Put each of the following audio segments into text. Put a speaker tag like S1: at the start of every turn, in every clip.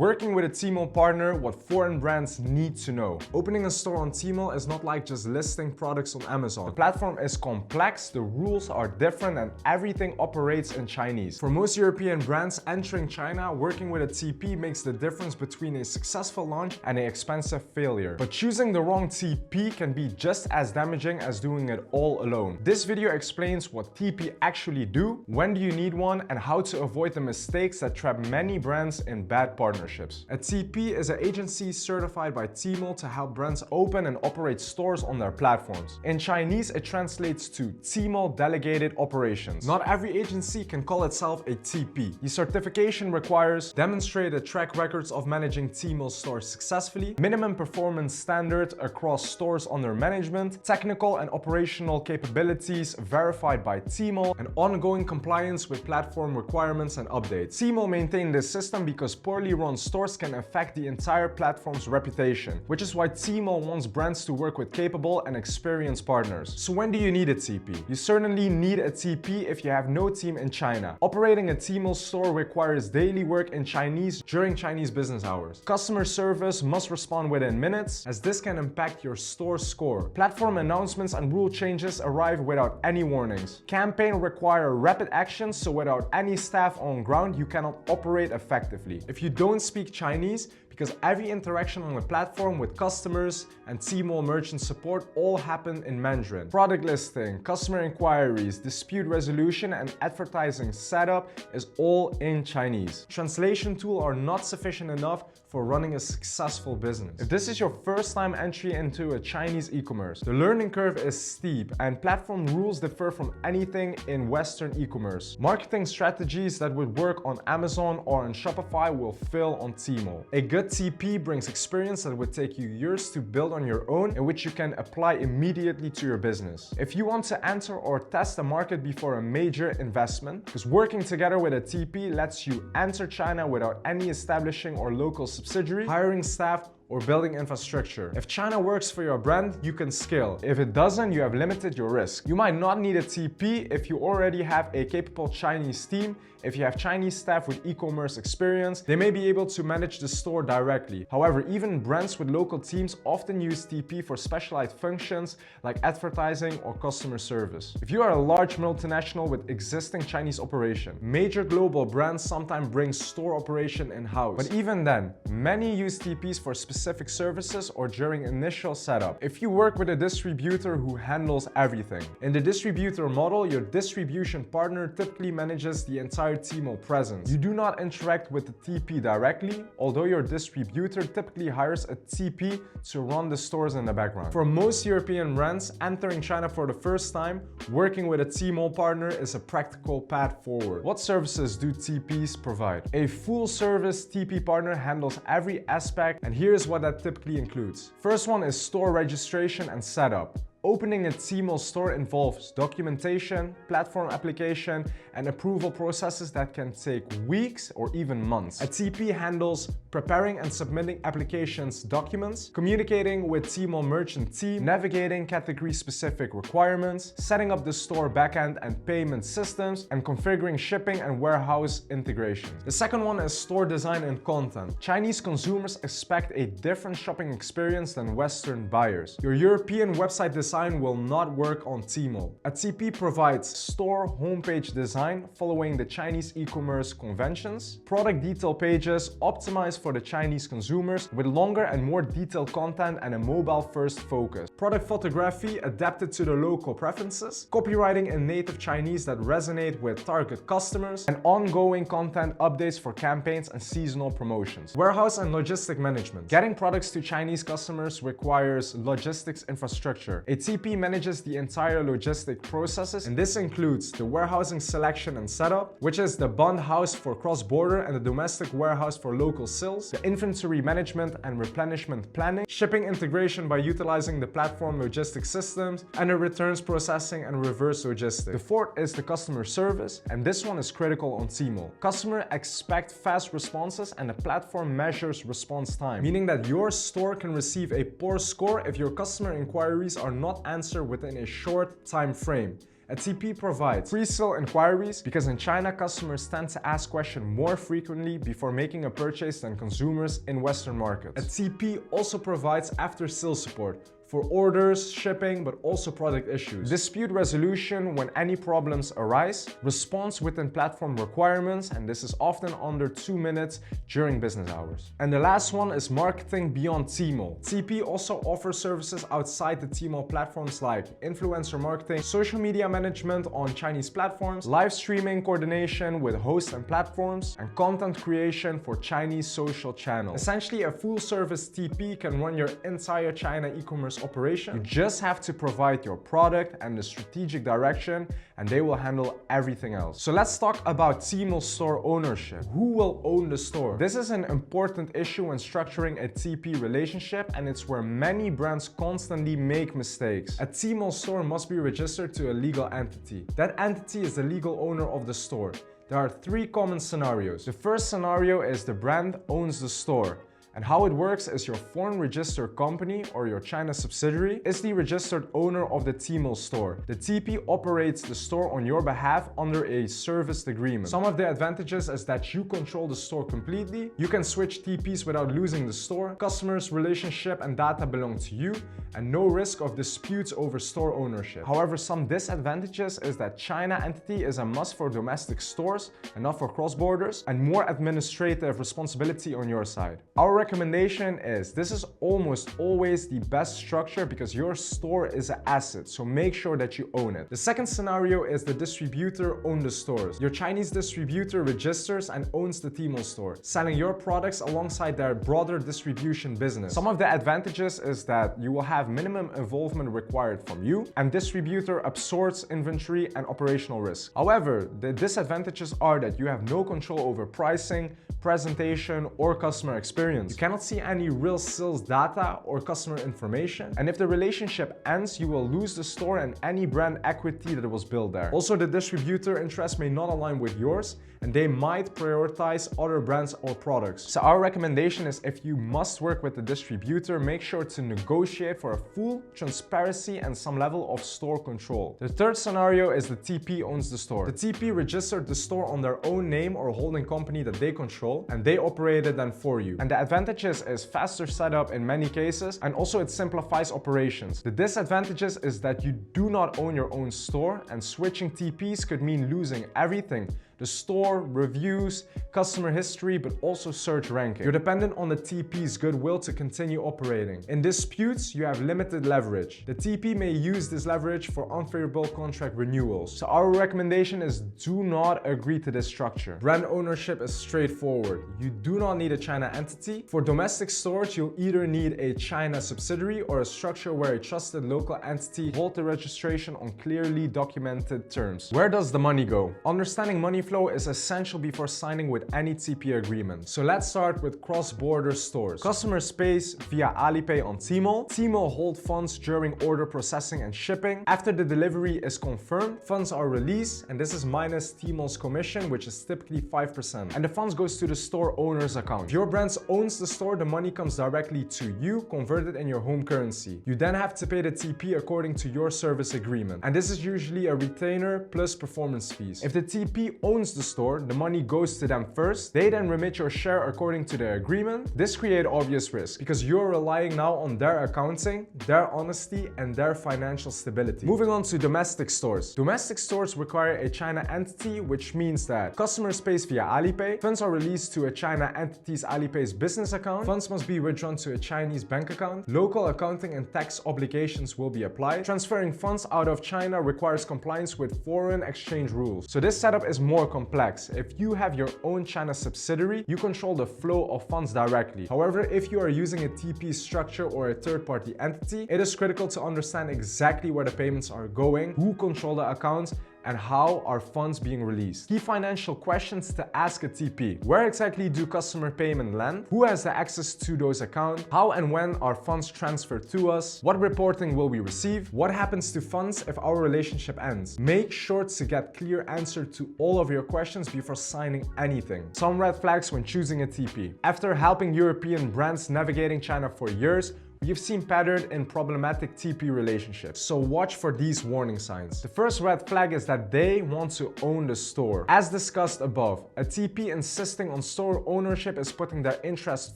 S1: Working with a Tmall partner, what foreign brands need to know. Opening a store on Tmall is not like just listing products on Amazon. The platform is complex, the rules are different, and everything operates in Chinese. For most European brands entering China, working with a TP makes the difference between a successful launch and an expensive failure. But choosing the wrong TP can be just as damaging as doing it all alone. This video explains what TP actually do, when do you need one, and how to avoid the mistakes that trap many brands in bad partnerships. A TP is an agency certified by Tmall to help brands open and operate stores on their platforms. In Chinese, it translates to Tmall Delegated Operations. Not every agency can call itself a TP. The certification requires demonstrated track records of managing Tmall stores successfully, minimum performance standards across stores under management, technical and operational capabilities verified by Tmall, and ongoing compliance with platform requirements and updates. Tmall maintains this system because poorly run stores can affect the entire platform's reputation, which is why Tmall wants brands to work with capable and experienced partners. So when do you need a TP? You certainly need a TP if you have no team in China. Operating a Tmall store requires daily work in Chinese during Chinese business hours. Customer service must respond within minutes, as this can impact your store score. Platform announcements and rule changes arrive without any warnings. Campaigns require rapid action, so without any staff on ground, you cannot operate effectively. If you don't speak Chinese, because every interaction on the platform with customers and Tmall merchant support all happen in Mandarin. Product listing, customer inquiries, dispute resolution, and advertising setup is all in Chinese. Translation tools are not sufficient enough for running a successful business. If this is your first time entry into a Chinese e-commerce, the learning curve is steep and platform rules differ from anything in Western e-commerce. Marketing strategies that would work on Amazon or on Shopify will fail on Tmall. A good TP brings experience that would take you years to build on your own, and which you can apply immediately to your business. If you want to enter or test a market before a major investment, because working together with a TP lets you enter China without any establishing or local subsidiary, hiring staff, or building infrastructure. If China works for your brand, you can scale. If it doesn't, you have limited your risk. You might not need a TP if you already have a capable Chinese team. If you have Chinese staff with e-commerce experience, they may be able to manage the store directly. However, even brands with local teams often use TP for specialized functions like advertising or customer service. If you are a large multinational with existing Chinese operation, major global brands sometimes bring store operation in-house. But even then, many use TPs for specific services or during initial setup. If you work with a distributor who handles everything. In the distributor model, your distribution partner typically manages the entire Tmall presence. You do not interact with the TP directly, although your distributor typically hires a TP to run the stores in the background. For most European brands entering China for the first time, working with a Tmall partner is a practical path forward. What services do TPs provide? A full-service TP partner handles every aspect, and here's what that typically includes. First one is store registration and setup. Opening a Tmall store involves documentation, platform application, and approval processes that can take weeks or even months. A TP handles preparing and submitting applications documents, communicating with Tmall merchant team, navigating category-specific requirements, setting up the store backend and payment systems, and configuring shipping and warehouse integration. The second one is store design and content. Chinese consumers expect a different shopping experience than Western buyers. Your European website design will not work on Tmall. A TP provides store homepage design following the Chinese e-commerce conventions, product detail pages optimized for the Chinese consumers with longer and more detailed content and a mobile-first focus, product photography adapted to the local preferences, copywriting in native Chinese that resonate with target customers, and ongoing content updates for campaigns and seasonal promotions. Warehouse and logistic management. Getting products to Chinese customers requires logistics infrastructure. A TP manages the entire logistic processes, and this includes the warehousing selection and setup, which is the bond house for cross-border and the domestic warehouse for local sales, the inventory management and replenishment planning, shipping integration by utilizing the platform logistics systems, and the returns processing and reverse logistics. The fourth is the customer service, and this one is critical on Tmall. Customers expect fast responses, and the platform measures response time, meaning that your store can receive a poor score if your customer inquiries are not answered within a short time frame. A TP provides pre-sale inquiries because in China, customers tend to ask questions more frequently before making a purchase than consumers in Western markets. A TP also provides after-sale support for orders, shipping, but also product issues. Dispute resolution when any problems arise, response within platform requirements, and this is often under 2 minutes during business hours. And the last one is marketing beyond Tmall. TP also offers services outside the Tmall platforms like influencer marketing, social media management on Chinese platforms, live streaming coordination with hosts and platforms, and content creation for Chinese social channels. Essentially, a full-service TP can run your entire China e-commerce operation. You just have to provide your product and the strategic direction, and they will handle everything else. So let's talk about Tmall store ownership. Who will own the store? This is an important issue when structuring a TP relationship, and it's where many brands constantly make mistakes. A Tmall store must be registered to a legal entity. That entity is the legal owner of the store. There are 3 common scenarios. The first scenario is the brand owns the store. And how it works is your foreign registered company or your China subsidiary is the registered owner of the Tmall store. The TP operates the store on your behalf under a serviced agreement. Some of the advantages is that you control the store completely. You can switch TPs without losing the store. Customers' relationship and data belong to you, and no risk of disputes over store ownership. However, some disadvantages is that China entity is a must for domestic stores and not for cross-borders, and more administrative responsibility on your side. Our recommendation is this is almost always the best structure because your store is an asset, so make sure that you own it. The second scenario is the distributor owns the stores. Your Chinese distributor registers and owns the Tmall store, selling your products alongside their broader distribution business. Some of the advantages is that you will have minimum involvement required from you, and distributor absorbs inventory and operational risk. However, the disadvantages are that you have no control over pricing, presentation, or customer experience. You cannot see any real sales data or customer information, and if the relationship ends, you will lose the store and any brand equity that was built there. Also, the distributor interest may not align with yours, and they might prioritize other brands or products. So our recommendation is if you must work with the distributor, make sure to negotiate for a full transparency and some level of store control. The third scenario is the TP owns the store. The TP registered the store on their own name or holding company that they control, and they operate it then for you. And the advantages is faster setup in many cases, and also it simplifies operations. The disadvantages is that you do not own your own store, and switching TPs could mean losing everything: the store, reviews, customer history, but also search ranking. You're dependent on the TP's goodwill to continue operating. In disputes, you have limited leverage. The TP may use this leverage for unfavorable contract renewals. So our recommendation is do not agree to this structure. Brand ownership is straightforward. You do not need a China entity. For domestic stores, you'll either need a China subsidiary or a structure where a trusted local entity holds the registration on clearly documented terms. Where does the money go? Understanding money flow is essential before signing with any TP agreement. So let's start with cross-border stores. Customers pay via Alipay on Tmall. Tmall hold funds during order processing and shipping. After the delivery is confirmed, funds are released, and this is minus Tmall's commission, which is typically 5%. And the funds goes to the store owner's account. If your brand owns the store, the money comes directly to you, converted in your home currency. You then have to pay the TP according to your service agreement. And this is usually a retainer plus performance fees. If the TP owns the store, the money goes to them first. They then remit your share according to their agreement. This creates obvious risk because you're relying now on their accounting, their honesty, and their financial stability. Moving on to domestic stores. Domestic stores require a China entity, which means that customers pay via Alipay. Funds are released to a China entity's Alipay's business account. Funds must be withdrawn to a Chinese bank account. Local accounting and tax obligations will be applied. Transferring funds out of China requires compliance with foreign exchange rules. So this setup is more complex. If you have your own China subsidiary, you control the flow of funds directly. However, if you are using a TP structure or a third-party entity, it is critical to understand exactly where the payments are going, who control the accounts, and how are funds being released. Key financial questions to ask a TP. Where exactly do customer payment land? Who has the access to those accounts? How and when are funds transferred to us? What reporting will we receive? What happens to funds if our relationship ends? Make sure to get clear answer to all of your questions before signing anything. Some red flags when choosing a TP. After helping European brands navigating China for years, You've seen patterned in problematic TP relationships, so watch for these warning signs. The first red flag is that they want to own the store. As discussed above, a TP insisting on store ownership is putting their interest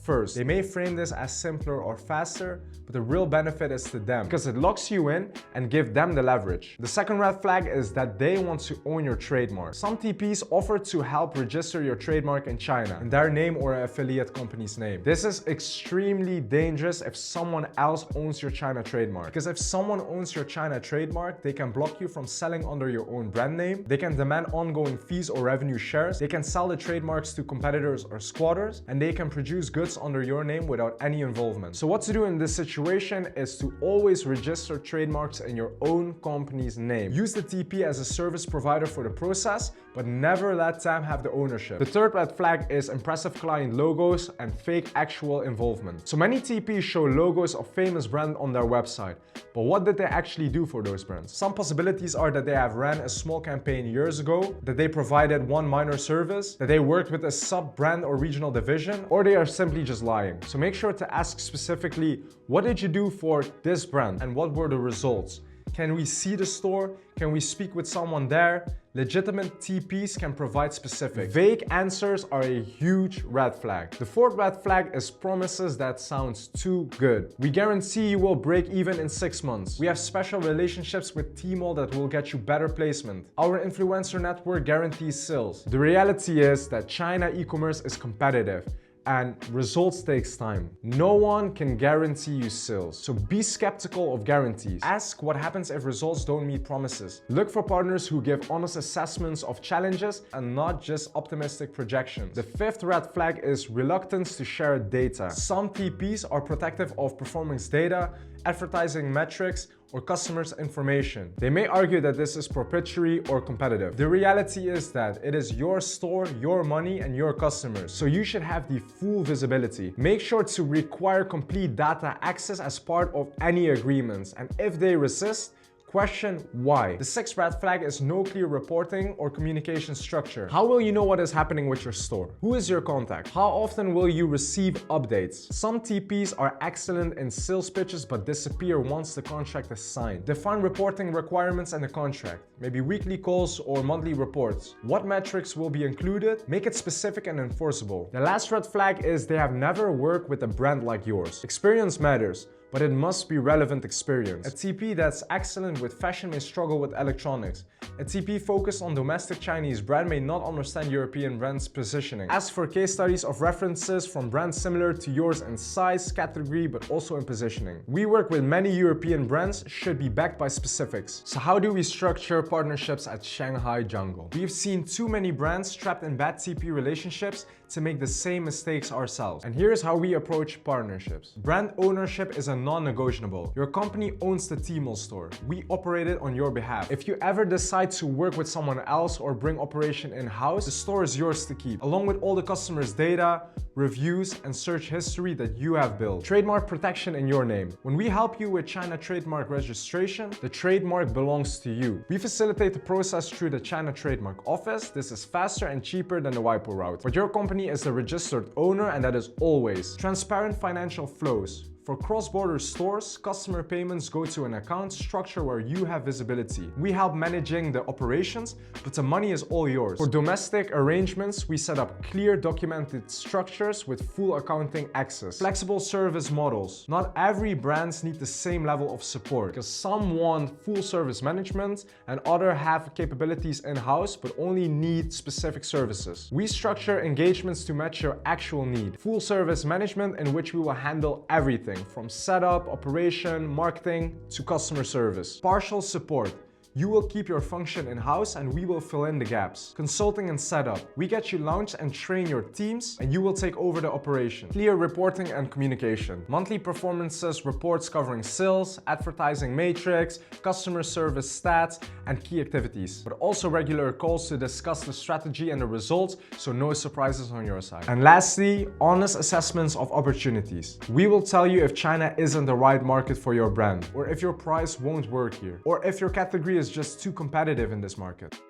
S1: first. They may frame this as simpler or faster, but the real benefit is to them because it locks you in and gives them the leverage. The second red flag is that they want to own your trademark. Some TPs offer to help register your trademark in China, in their name or an affiliate company's name. This is extremely dangerous if someone else owns your China trademark, because if someone owns your China trademark, they can block you from selling under your own brand name, they can demand ongoing fees or revenue shares, they can sell the trademarks to competitors or squatters, and they can produce goods under your name without any involvement. So what to do in this situation is to always register trademarks in your own company's name. Use the TP as a service provider for the process, but never let them have the ownership. The third red flag is impressive client logos and fake actual involvement. So many TPs show logos of famous brands on their website, but what did they actually do for those brands? Some possibilities are that they have ran a small campaign years ago, that they provided one minor service, that they worked with a sub-brand or regional division, or they are simply just lying. So make sure to ask specifically, what did you do for this brand and what were the results? Can we see the store? Can we speak with someone there? Legitimate TPs can provide specific. Vague answers are a huge red flag. The fourth red flag is promises that sounds too good. We guarantee you will break even in 6 months. We have special relationships with Tmall that will get you better placement. Our influencer network guarantees sales. The reality is that China e-commerce is competitive, and results takes time. No one can guarantee you sales, so be skeptical of guarantees. Ask what happens if results don't meet promises. Look for partners who give honest assessments of challenges and not just optimistic projections. The fifth red flag is reluctance to share data. Some TPs are protective of performance data, advertising metrics, or customers' information. They may argue that this is proprietary or competitive. The reality is that it is your store, your money, and your customers, so you should have the full visibility. Make sure to require complete data access as part of any agreements, and if they resist, question why. The sixth red flag is no clear reporting or communication structure. How will you know what is happening with your store? Who is your contact? How often will you receive updates? Some TPs are excellent in sales pitches but disappear once the contract is signed. Define reporting requirements in the contract. Maybe weekly calls or monthly reports. What metrics will be included? Make it specific and enforceable. The last red flag is they have never worked with a brand like yours. Experience matters, but it must be relevant experience. A TP that's excellent with fashion may struggle with electronics. A TP focused on domestic Chinese brand may not understand European brands' positioning. Ask for case studies of references from brands similar to yours in size, category, but also in positioning. We work with many European brands, should be backed by specifics. So how do we structure partnerships at Shanghai Jungle? We've seen too many brands trapped in bad TP relationships to make the same mistakes ourselves. And here's how we approach partnerships. Brand ownership is a non-negotiable. Your company owns the Tmall store. We operate it on your behalf. If you ever decide to work with someone else or bring operation in-house, the store is yours to keep, along with all the customers' data, reviews, and search history that you have built. Trademark protection in your name. When we help you with China trademark registration, the trademark belongs to you. We facilitate the process through the China Trademark Office. This is faster and cheaper than the WIPO route. But your company is the registered owner, and that is always transparent financial flows. For cross-border stores, customer payments go to an account structure where you have visibility. We help managing the operations, but the money is all yours. For domestic arrangements, we set up clear documented structures with full accounting access. Flexible service models. Not every brands need the same level of support, because some want full service management and others have capabilities in-house but only need specific services. We structure engagements to match your actual need. Full service management in which we will handle everything, from setup, operation, marketing, to customer service. Partial support. You will keep your function in-house and we will fill in the gaps. Consulting and setup. We get you launched and train your teams and you will take over the operation. Clear reporting and communication. Monthly performances reports covering sales, advertising matrix, customer service stats, and key activities. But also regular calls to discuss the strategy and the results, so no surprises on your side. And lastly, honest assessments of opportunities. We will tell you if China isn't the right market for your brand, or if your price won't work here, or if your category is just too competitive in this market.